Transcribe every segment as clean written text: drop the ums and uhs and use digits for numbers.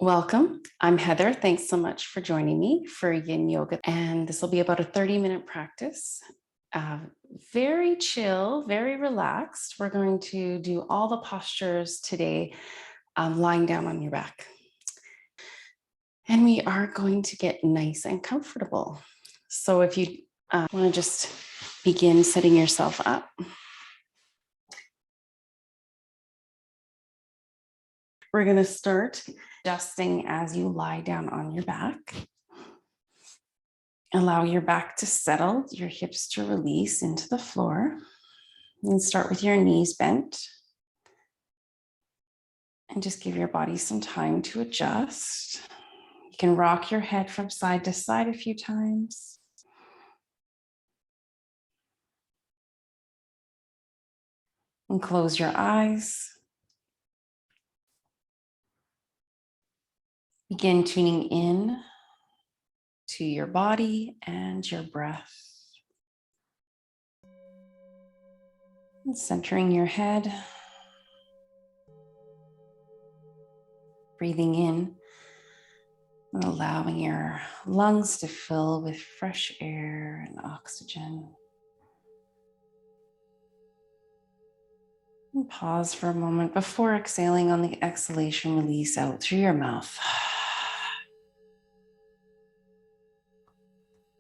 Welcome. I'm Heather. Thanks so much for joining me for Yin Yoga. And this will be about a 30-minute practice. Very chill, very relaxed. We're going to do all the postures today, lying down on your back. And we are going to get nice and comfortable. So if you want to just begin setting yourself up. We're going to start adjusting as you lie down on your back. Allow your back to settle, your hips to release into the floor. And start with your knees bent. And just give your body some time to adjust. You can rock your head from side to side a few times. And close your eyes. Begin tuning in to your body and your breath. And centering your head. Breathing in and allowing your lungs to fill with fresh air and oxygen. And pause for a moment before exhaling. On the exhalation, release out through your mouth.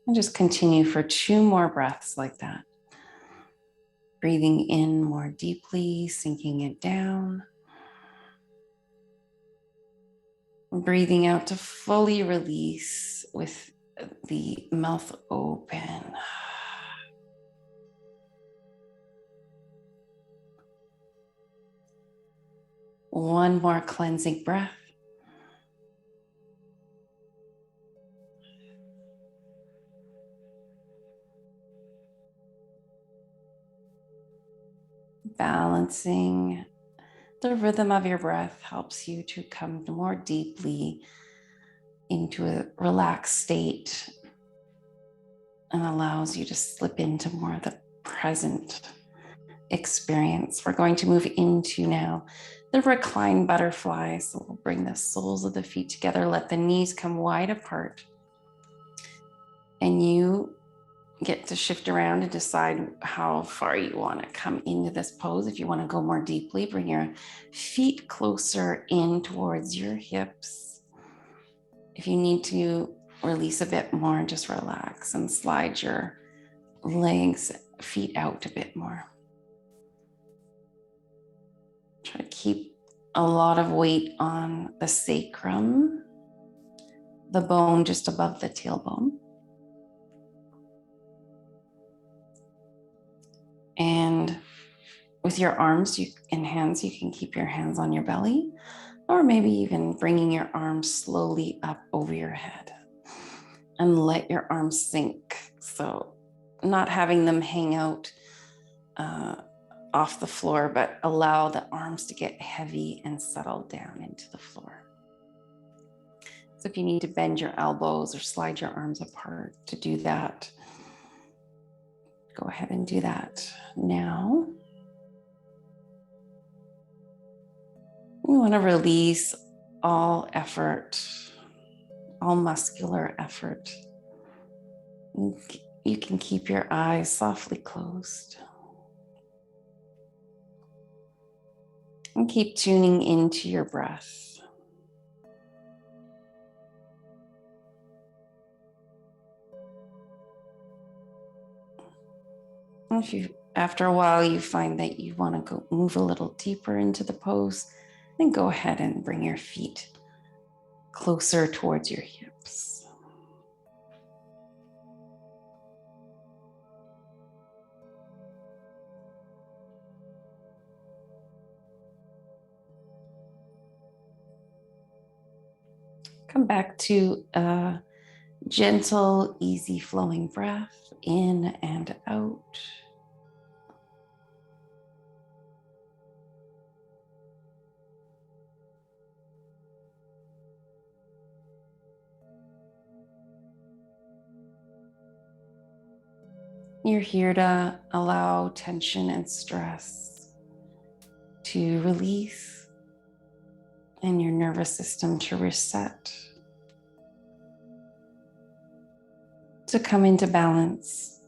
And just continue for 2 more breaths like that. Breathing in more deeply, sinking it down. Breathing out to fully release with the mouth open. One more cleansing breath. Balancing the rhythm of your breath helps you to come more deeply into a relaxed state and allows you to slip into more of the present experience. We're going to move into now the reclined butterfly. So we'll bring the soles of the feet together, let the knees come wide apart. And you get to shift around and decide how far you want to come into this pose. If you want to go more deeply, bring your feet closer in towards your hips. If you need to release a bit more, just relax and slide your legs, feet out a bit more. Try to keep a lot of weight on the sacrum, the bone just above the tailbone. And with your arms and hands, you can keep your hands on your belly, or maybe even bringing your arms slowly up over your head and let your arms sink. So not having them hang out off the floor, but allow the arms to get heavy and settle down into the floor. So if you need to bend your elbows or slide your arms apart to do that, go ahead and do that now. We want to release all effort, all muscular effort. You can keep your eyes softly closed. And keep tuning into your breath. If after a while you find that you want to go move a little deeper into the pose, then go ahead and bring your feet closer towards your hips. Come back to a gentle, easy flowing breath in and out. You're here to allow tension and stress to release, and your nervous system to reset, to come into balance.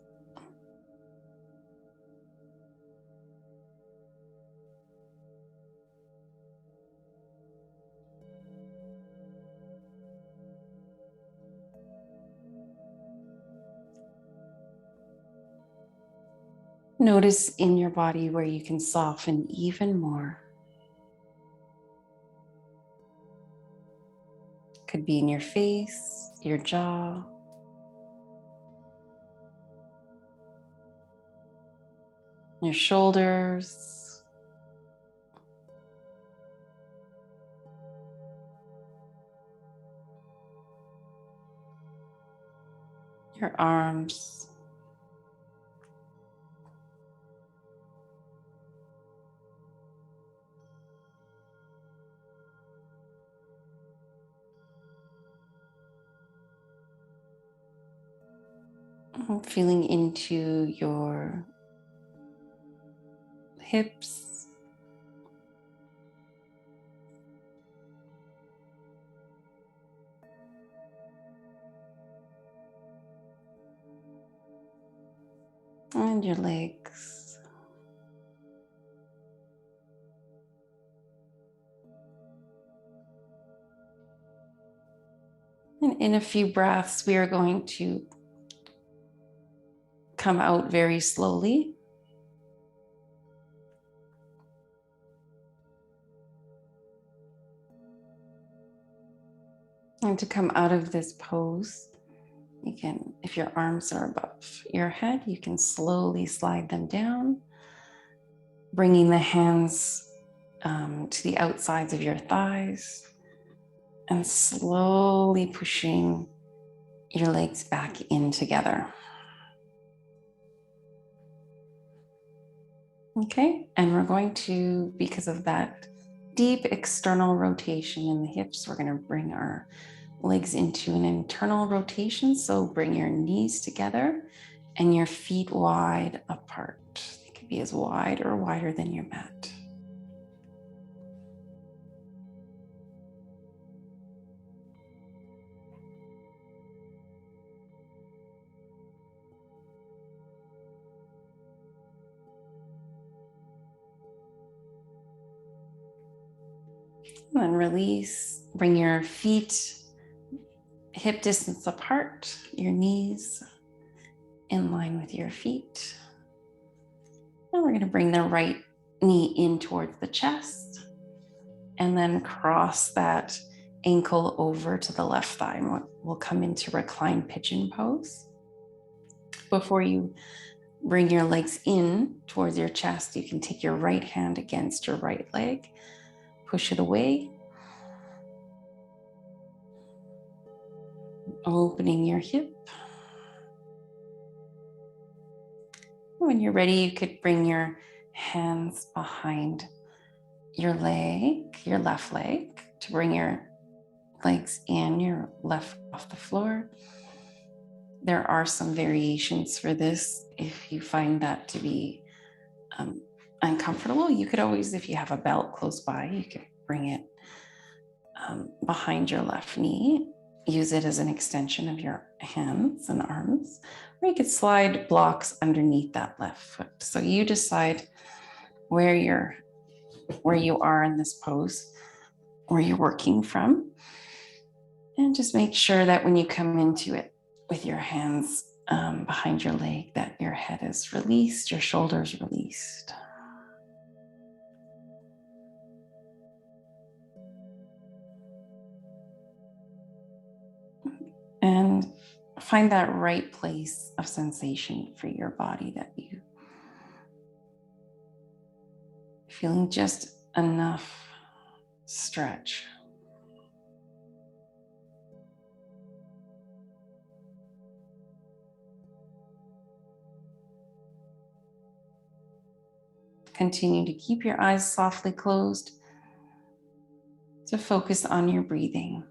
Notice in your body where you can soften even more. Could be in your face, your jaw, your shoulders, your arms. Feeling into your hips, and your legs. And in a few breaths, we are going to come out very slowly. And to come out of this pose, you can, if your arms are above your head, you can slowly slide them down, bringing the hands to the outsides of your thighs and slowly pushing your legs back in together. Okay, and we're going to, because of that deep external rotation in the hips, we're going to bring our legs into an internal rotation. So bring your knees together and your feet wide apart. They could be as wide or wider than your mat. And then release, bring your feet hip distance apart, your knees in line with your feet. And we're going to bring the right knee in towards the chest and then cross that ankle over to the left thigh. And we'll come into reclined pigeon pose. Before you bring your legs in towards your chest, you can take your right hand against your right leg, push it away, opening your hip. When you're ready, you could bring your hands behind your leg, your left leg, to bring your legs in, your left off the floor. There are some variations for this. If you find that to be uncomfortable, you could always, if you have a belt close by, you could bring it behind your left knee. Use it as an extension of your hands and arms, or you could slide blocks underneath that left foot. So you decide where you are in this pose, where you're working from, and just make sure that when you come into it with your hands behind your leg, that your head is released, your shoulders released. And find that right place of sensation for your body, that you feeling just enough stretch. Continue to keep your eyes softly closed to focus on your breathing.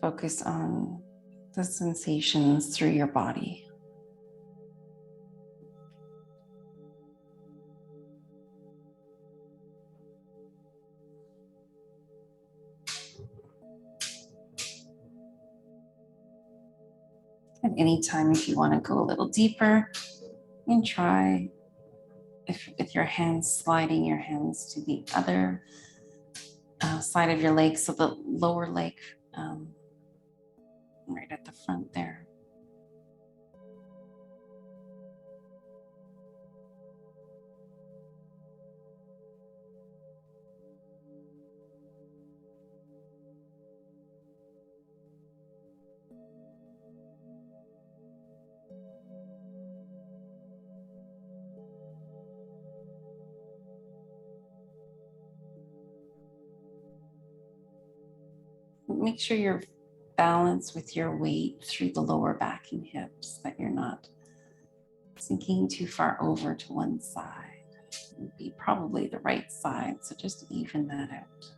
Focus on the sensations through your body. At any time, if you want to go a little deeper, and try if with your hands sliding your hands to the other side of your leg, so the lower leg right at the front there. Make sure you're balanced with your weight through the lower back and hips, that you're not sinking too far over to one side. It would be probably the right side, so just even that out.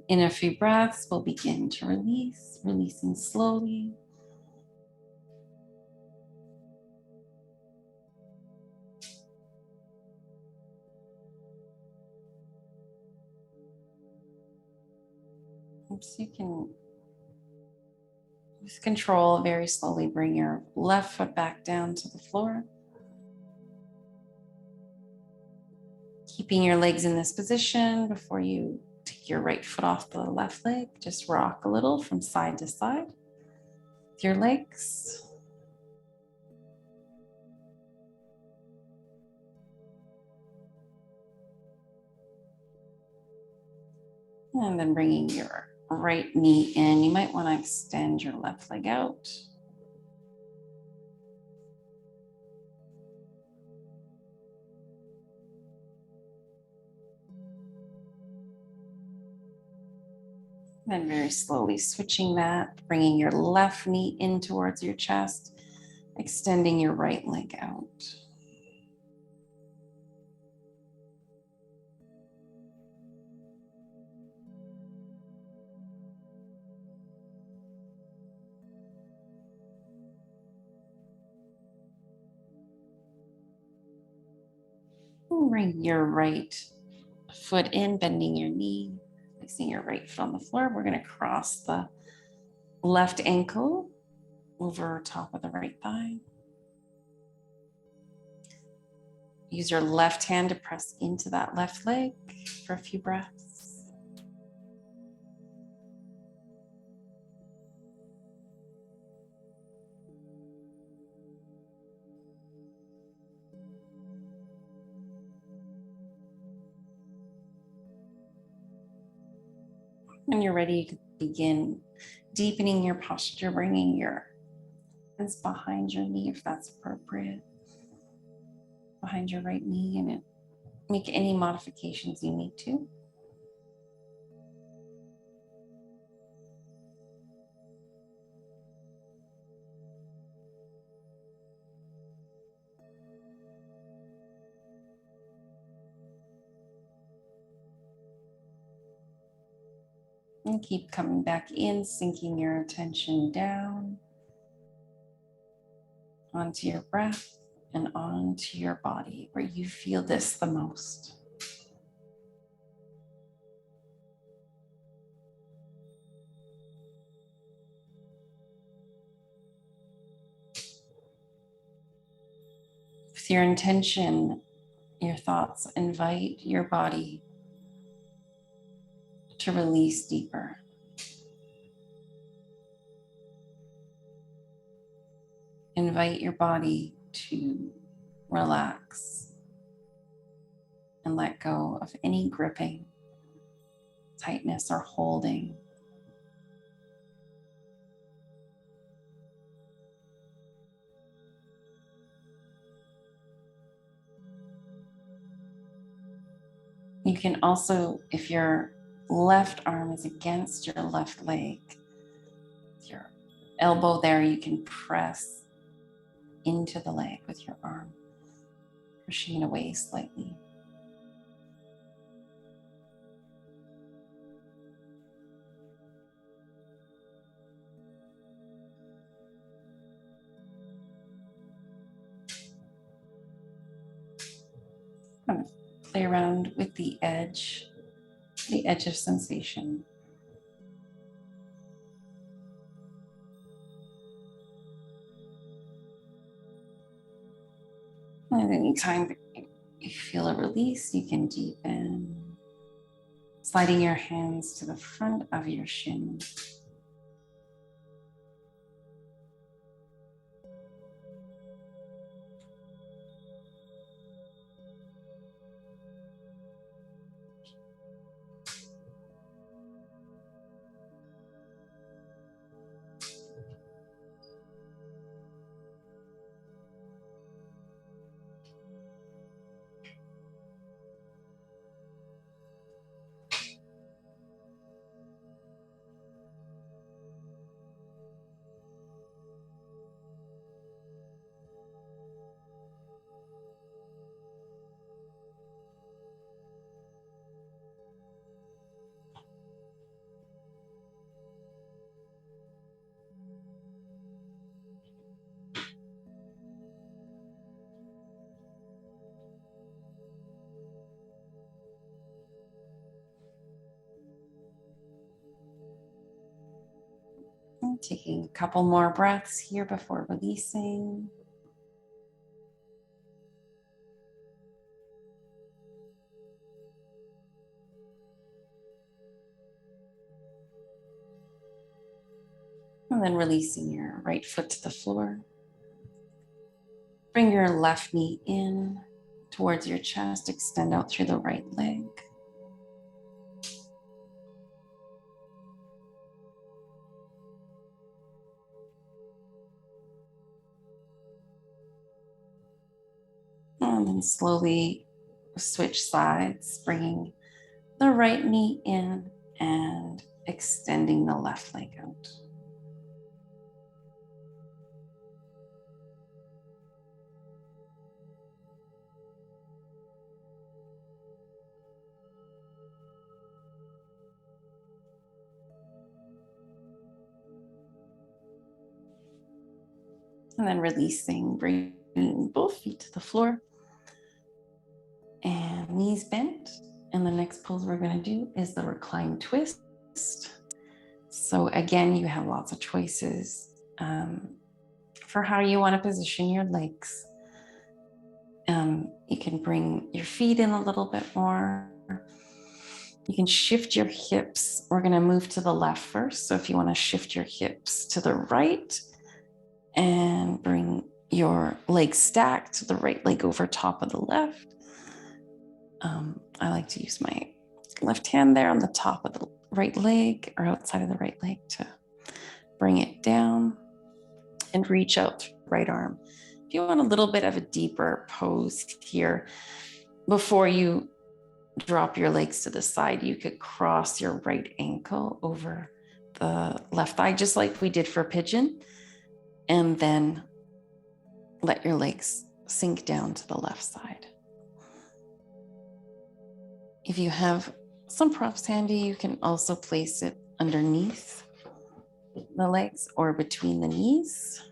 In a few breaths, we'll begin to release, releasing slowly. So you can, with control, very slowly bring your left foot back down to the floor. Keeping your legs in this position before you take your right foot off the left leg. Just rock a little from side to side with your legs. And then bringing your right knee in. You might want to extend your left leg out. Then very slowly switching that, bringing your left knee in towards your chest, extending your right leg out. Bring your right foot in, bending your knee, placing your right foot on the floor. We're going to cross the left ankle over top of the right thigh. Use your left hand to press into that left leg for a few breaths. When you're ready, you can begin deepening your posture, bringing your hands behind your knee if that's appropriate, behind your right knee, and make any modifications you need to. And keep coming back in, sinking your attention down onto your breath and onto your body where you feel this the most. With your intention, your thoughts invite your body to release deeper. Invite your body to relax and let go of any gripping, tightness, or holding. You can also, if your left arm is against your left leg, with your elbow there, you can press into the leg with your arm, pushing it away slightly. play around with the edge of sensation. And anytime you feel a release, you can deepen, sliding your hands to the front of your shin. And taking a couple more breaths here before releasing. And then releasing your right foot to the floor. Bring your left knee in towards your chest, extend out through the right leg. And then slowly switch sides, bringing the right knee in and extending the left leg out. And then releasing, bringing both feet to the floor and knees bent. And the next pose we're going to do is the reclined twist. So again, you have lots of choices for how you want to position your legs. You can bring your feet in a little bit more. You can shift your hips. We're going to move to the left first. So if you want to shift your hips to the right and bring your legs stacked, the right leg over top of the left. I like to use my left hand there on the top of the right leg or outside of the right leg to bring it down and reach out through the right arm. If you want a little bit of a deeper pose here, before you drop your legs to the side, you could cross your right ankle over the left thigh, just like we did for pigeon, and then let your legs sink down to the left side. If you have some props handy, you can also place it underneath the legs or between the knees.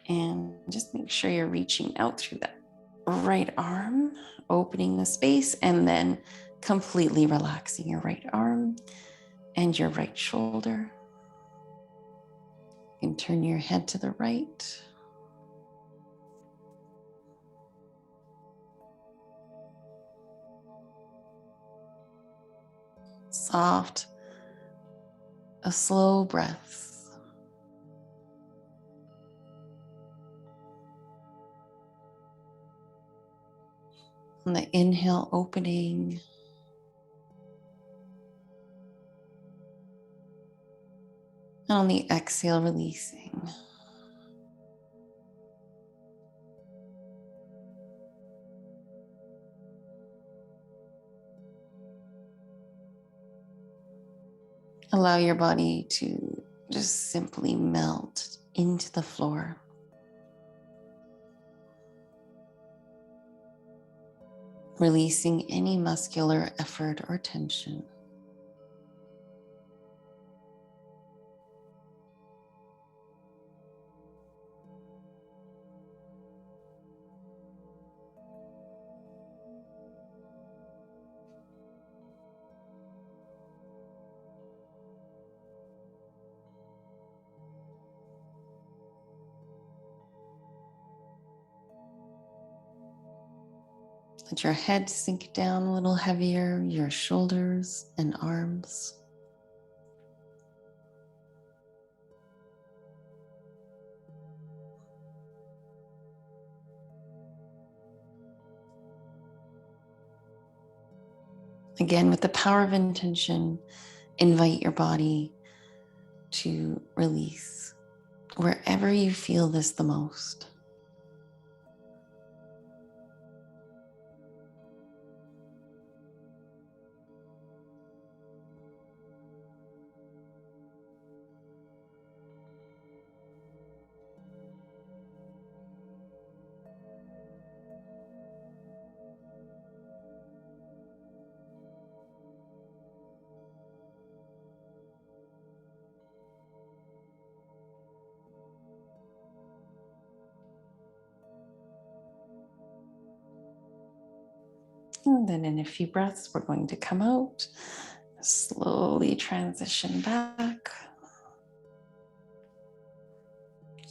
And just make sure you're reaching out through that right arm, opening the space, and then completely relaxing your right arm and your right shoulder. You can turn your head to the right. Soft, a slow breath. On the inhale, opening. And on the exhale, releasing. Allow your body to just simply melt into the floor. Releasing any muscular effort or tension. Let your head sink down a little heavier, your shoulders and arms. Again, with the power of intention, invite your body to release wherever you feel this the most. And then in a few breaths, we're going to come out, slowly transition back,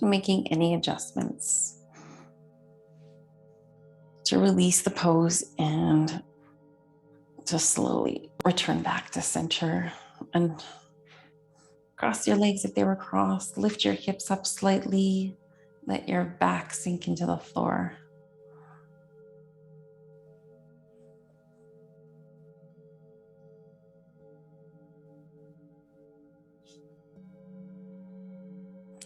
making any adjustments to release the pose and to slowly return back to center and cross your legs if they were crossed. Lift your hips up slightly. Let your back sink into the floor.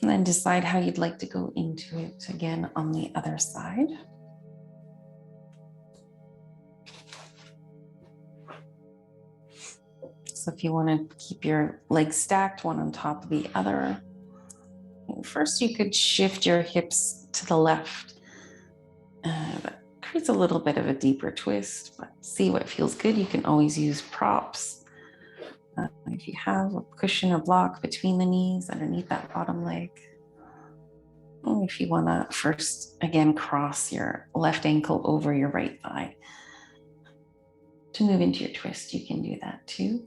And then decide how you'd like to go into it again on the other side. So if you want to keep your legs stacked, one on top of the other, first you could shift your hips to the left. That creates a little bit of a deeper twist, but see what feels good. You can always use props. If you have a cushion or block between the knees, underneath that bottom leg. And if you want to first, again, cross your left ankle over your right thigh. To move into your twist, you can do that too.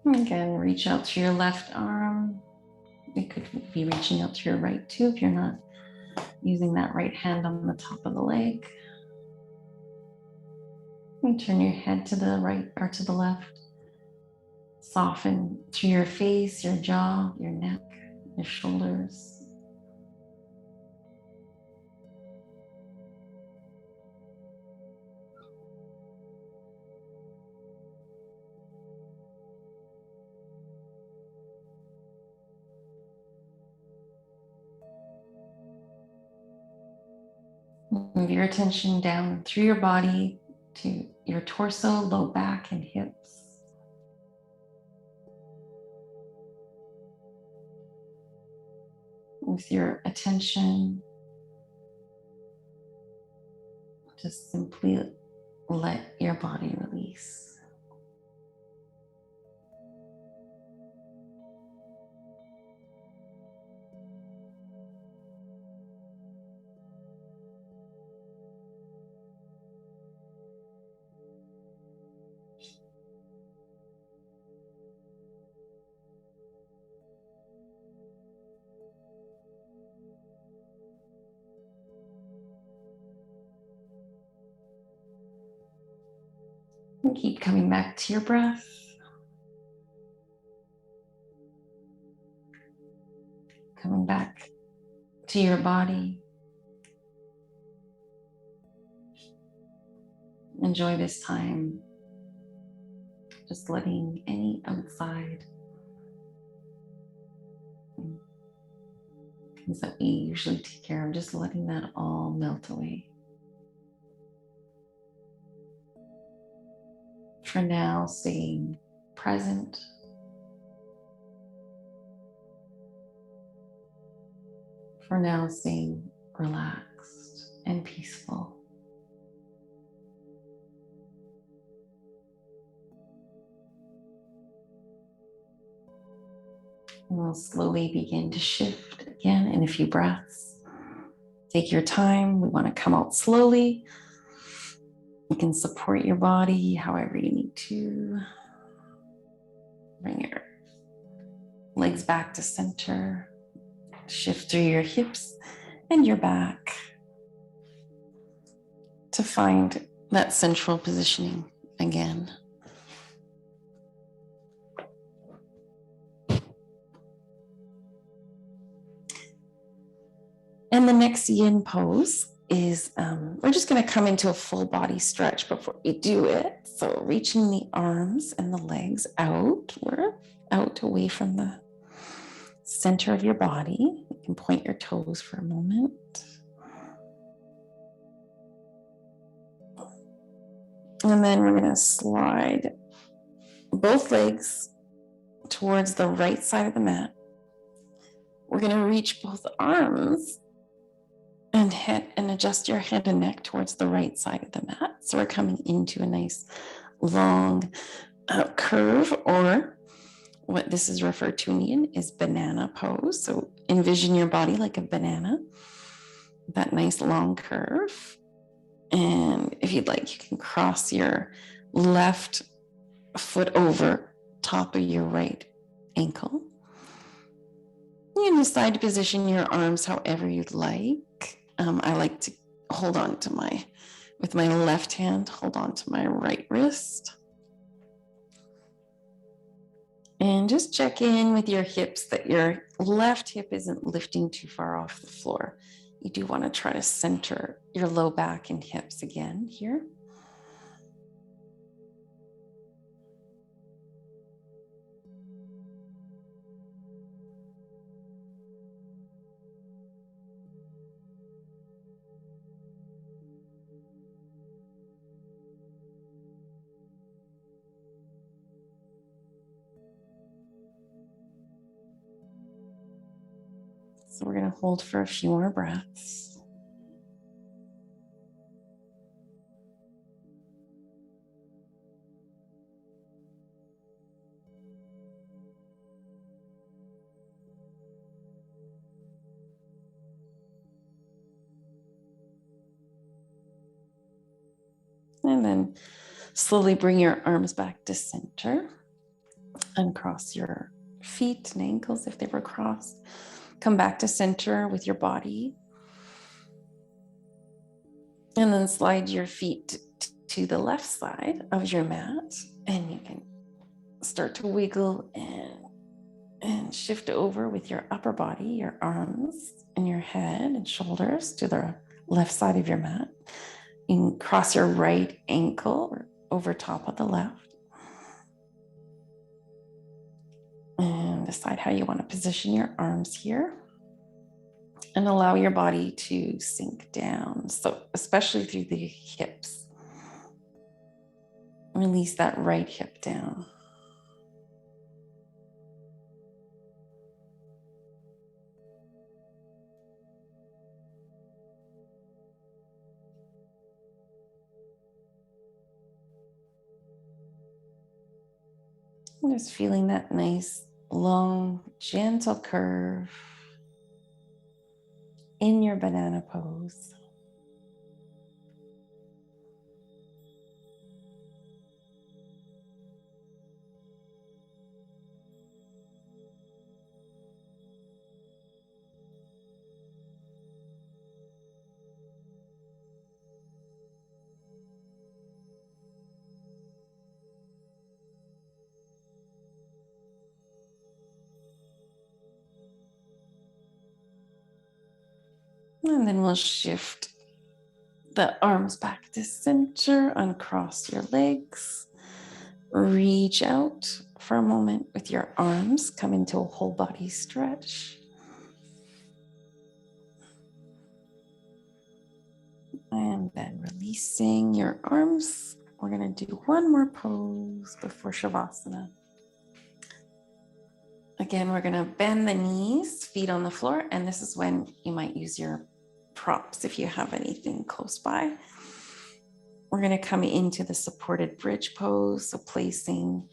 Again, reach out to your left arm. You could be reaching out to your right too if you're not using that right hand on the top of the leg. And turn your head to the right or to the left. Soften through your face, your jaw, your neck, your shoulders. Move your attention down through your body to your torso, low back, and hips. With your attention, just simply let your body release. And keep coming back to your breath. Coming back to your body. Enjoy this time. Just letting any outside things that we usually take care of, just letting that all melt away. For now, staying present. For now, staying relaxed and peaceful. And we'll slowly begin to shift again in a few breaths. Take your time. We want to come out slowly. You can support your body however you need to. Bring your legs back to center. Shift through your hips and your back to find that central positioning again. And the next yin pose is, we're just going to come into a full body stretch before we do it. So reaching the arms and the legs out, we're out away from the center of your body. You can point your toes for a moment. And then we're going to slide both legs towards the right side of the mat. We're going to reach both arms and adjust your head and neck towards the right side of the mat. So we're coming into a nice long curve, or what this is referred to in Yin is banana pose. So envision your body like a banana, that nice long curve. And if you'd like, you can cross your left foot over top of your right ankle. You can decide to position your arms however you'd like. I like to hold on to with my left hand, hold on to my right wrist. And just check in with your hips that your left hip isn't lifting too far off the floor. You do want to try to center your low back and hips again here. So we're going to hold for a few more breaths. And then slowly bring your arms back to center. Uncross your feet and ankles if they were crossed. Come back to center with your body. And then slide your feet to the left side of your mat. And you can start to wiggle and shift over with your upper body, your arms and your head and shoulders to the left side of your mat. You can cross your right ankle over top of the left. And decide how you want to position your arms here. And allow your body to sink down. So especially through the hips. Release that right hip down. And just feeling that nice, long, gentle curve in your banana pose. And then we'll shift the arms back to center, uncross your legs, reach out for a moment with your arms, come into a whole body stretch. And then releasing your arms. We're going to do one more pose before Shavasana. Again, we're going to bend the knees, feet on the floor, and this is when you might use your props if you have anything close by. We're going to come into the supported bridge pose, so placing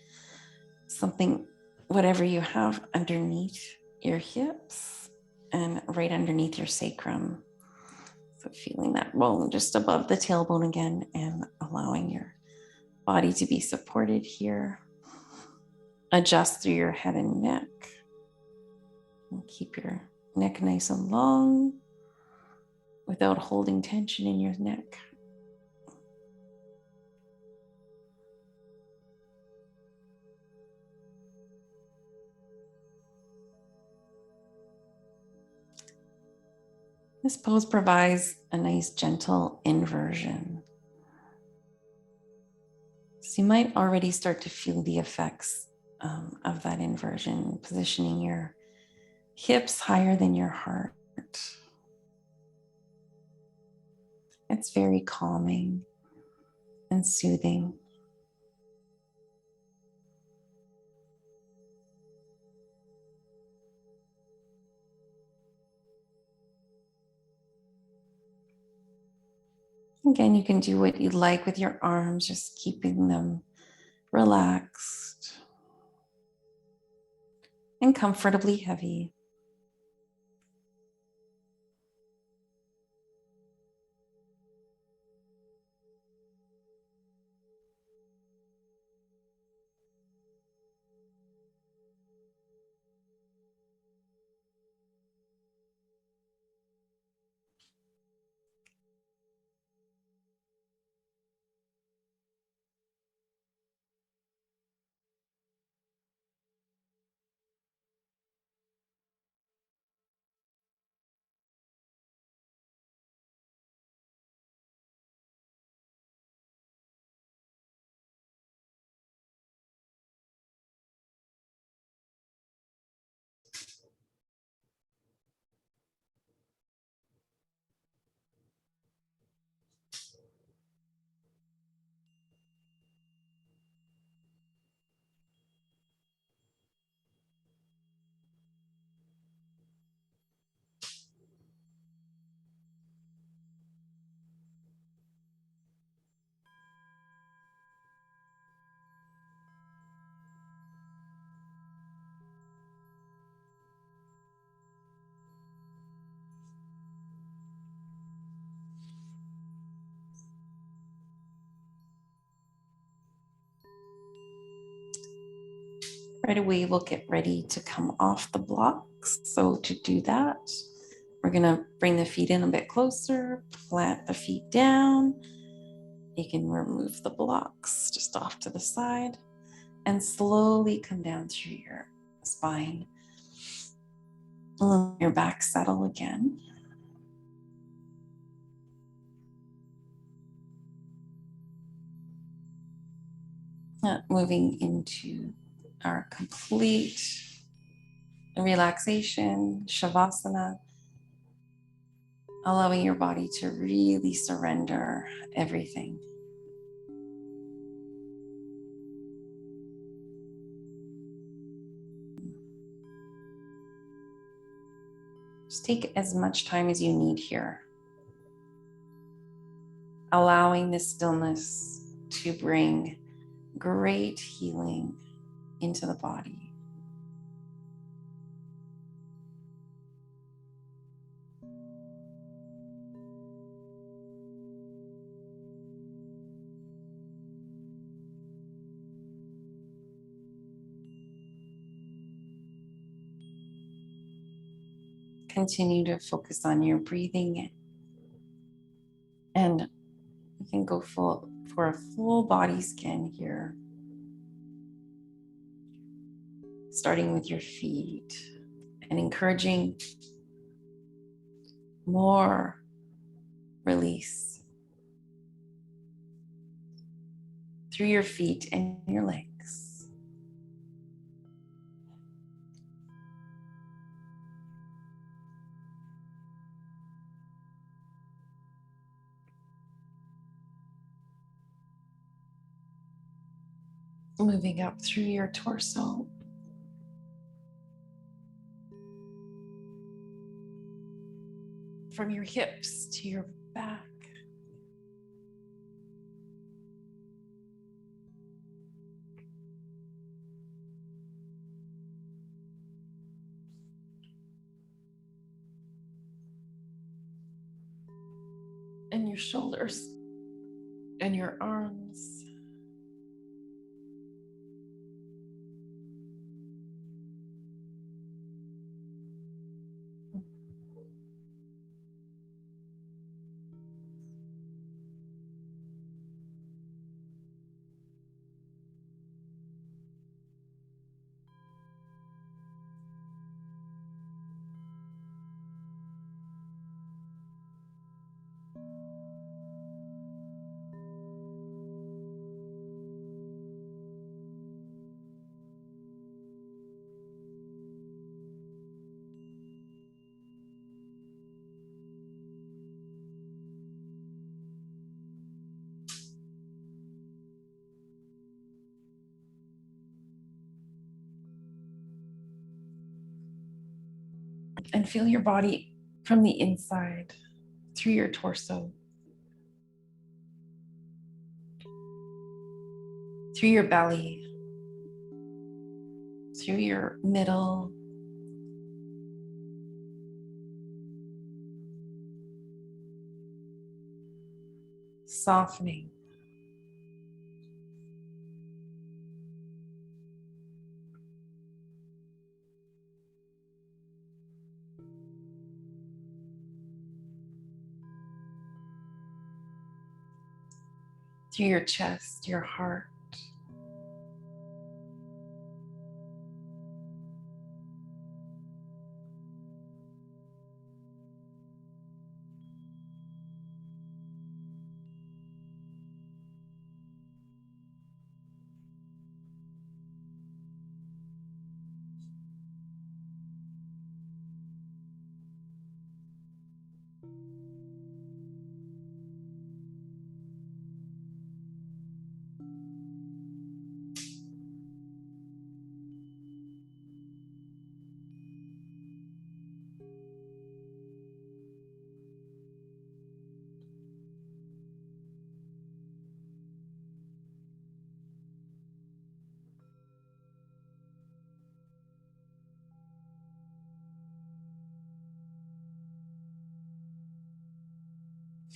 something, whatever you have underneath your hips and right underneath your sacrum. So feeling that bone just above the tailbone again, and allowing your body to be supported here. Adjust through your head and neck. And keep your neck nice and long without holding tension in your neck. This pose provides a nice gentle inversion. So you might already start to feel the effects of that inversion, positioning your hips higher than your heart. It's very calming and soothing. Again, you can do what you like with your arms, just keeping them relaxed and comfortably heavy. Right away, we'll get ready to come off the blocks. So to do that, we're gonna bring the feet in a bit closer, plant the feet down. You can remove the blocks just off to the side and slowly come down through your spine. Let your back settle again. Moving into our complete relaxation, Shavasana, allowing your body to really surrender everything. Just take as much time as you need here, allowing this stillness to bring great healing into the body. Continue to focus on your breathing, and you can go for a full body scan here, starting with your feet and encouraging more release through your feet and your legs. Moving up through your torso, from your hips to your back. And your shoulders. and your arms. And feel your body from the inside through your torso, through your belly, through your middle, softening. Through your chest, your heart.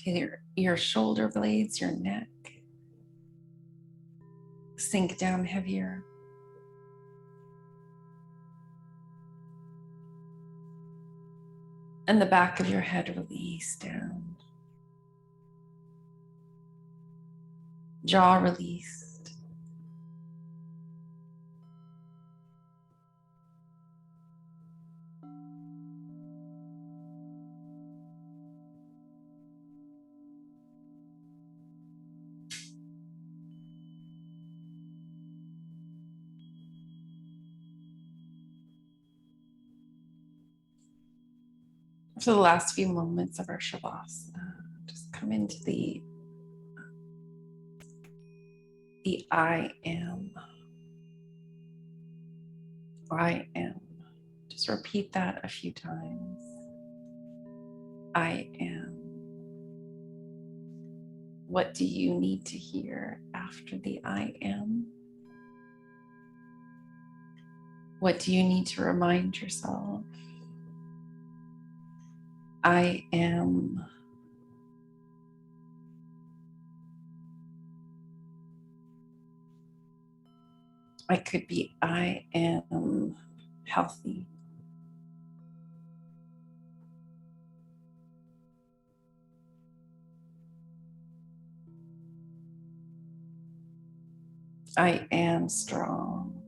Feel your shoulder blades, your neck sink down heavier. And the back of your head release down. Jaw released. For the last few moments of our Shavasana, just come into the I am. I am. Just repeat that a few times. I am. What do you need to hear after the I am? What do you need to remind yourself? I am. I could be, I am healthy. I am strong.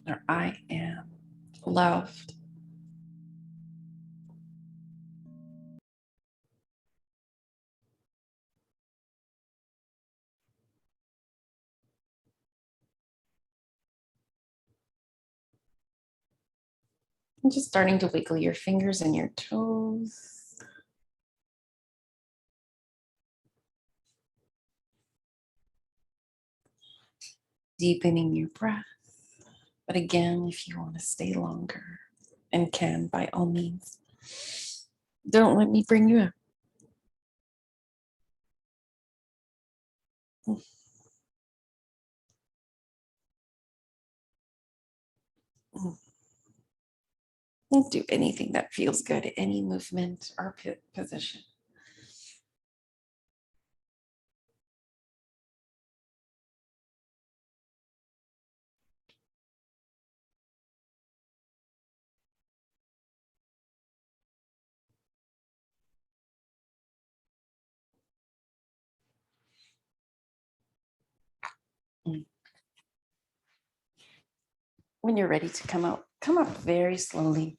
Or I am loved. And just starting to wiggle your fingers and your toes. Deepening your breath. But again, if you want to stay longer and can, by all means, don't let me bring you up. Do anything that feels good, any movement or position. When you're ready to come up very slowly.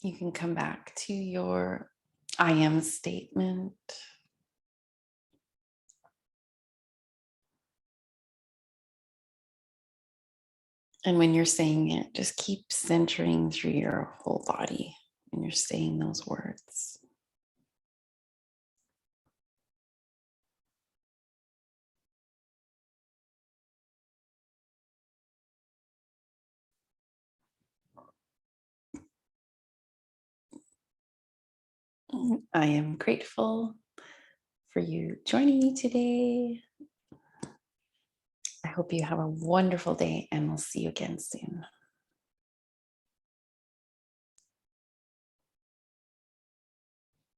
You can come back to your I am statement. And when you're saying it, just keep centering through your whole body when you're saying those words. I am grateful for you joining me today. I hope you have a wonderful day, and we'll see you again soon.